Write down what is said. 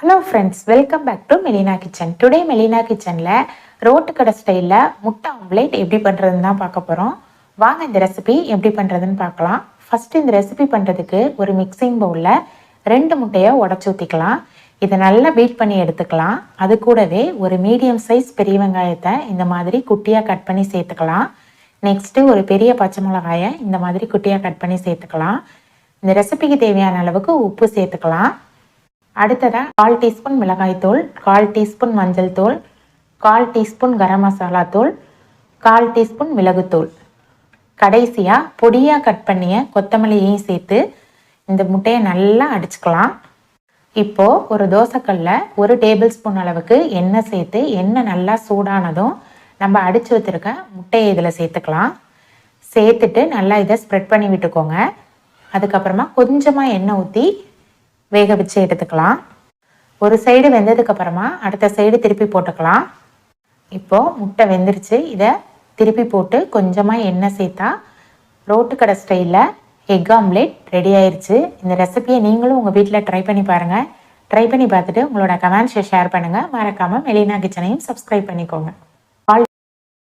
Hello friends, welcome back to Melina kitchen. Today Melina கிச்சனில் road கடை ஸ்டைலில் முட்டை ஆம்லேட் எப்படி பண்ணுறதுன்னு தான் பார்க்க போகிறோம். வாங்க இந்த ரெசிபி எப்படி பண்ணுறதுன்னு பார்க்கலாம். ஃபஸ்ட்டு இந்த ரெசிபி பண்ணுறதுக்கு ஒரு மிக்சிங் பவுலில் 2 முட்டையை உடச்சி ஊற்றிக்கலாம். இதை நல்லா பீட் பண்ணி எடுத்துக்கலாம். அது கூடவே ஒரு மீடியம் சைஸ் பெரிய வெங்காயத்தை இந்த மாதிரி குட்டியாக கட் பண்ணி சேர்த்துக்கலாம். நெக்ஸ்ட்டு ஒரு பெரிய பச்சை மிளகாயை இந்த மாதிரி குட்டியாக கட் பண்ணி சேர்த்துக்கலாம். இந்த ரெசிபிக்கு தேவையான அளவுக்கு உப்பு சேர்த்துக்கலாம். அடுத்ததாக 1/4 டீஸ்பூன் மிளகாய்த்தூள், 1/4 டீஸ்பூன் மஞ்சள் தூள், 1/4 டீஸ்பூன் கரம் மசாலா தூள், 1/4 டீஸ்பூன் மிளகுத்தூள், கடைசியாக பொடியாக கட் பண்ணிய கொத்தமல்லியையும் சேர்த்து இந்த முட்டையை நல்லா அடிச்சுக்கலாம். இப்போது ஒரு தோசைக்கல்லில் 1 டேபிள் ஸ்பூன் அளவுக்கு எண்ணெய் சேர்த்து எண்ணெய் நல்லா சூடானதும் நம்ம அடித்து வச்சுருக்க முட்டையை இதில் சேர்த்துக்கலாம். சேர்த்துட்டு நல்லா இதை ஸ்ப்ரெட் பண்ணி விட்டுக்கோங்க. அதுக்கப்புறமா கொஞ்சமாக எண்ணெய் ஊற்றி வேக வச்சு எடுத்துக்கலாம். ஒரு சைடு வெந்ததுக்கப்புறமா அடுத்த சைடு திருப்பி போட்டுக்கலாம். இப்போது முட்டை வெந்துருச்சு. இதை திருப்பி போட்டு கொஞ்சமாக எண்ணெய் சேர்த்தா ரோட்டு கடை ஸ்டைலில் எக் ஆம்லேட் ரெடி ஆயிடுச்சு. இந்த ரெசிபியை நீங்களும் உங்கள் வீட்டில் ட்ரை பண்ணி பாருங்கள். ட்ரை பண்ணி பார்த்துட்டு உங்களோட கமெண்ட்ஸை ஷேர் பண்ணுங்கள். மறக்காமல் மெலினா கிச்சனையும் சப்ஸ்கிரைப் பண்ணிக்கோங்க.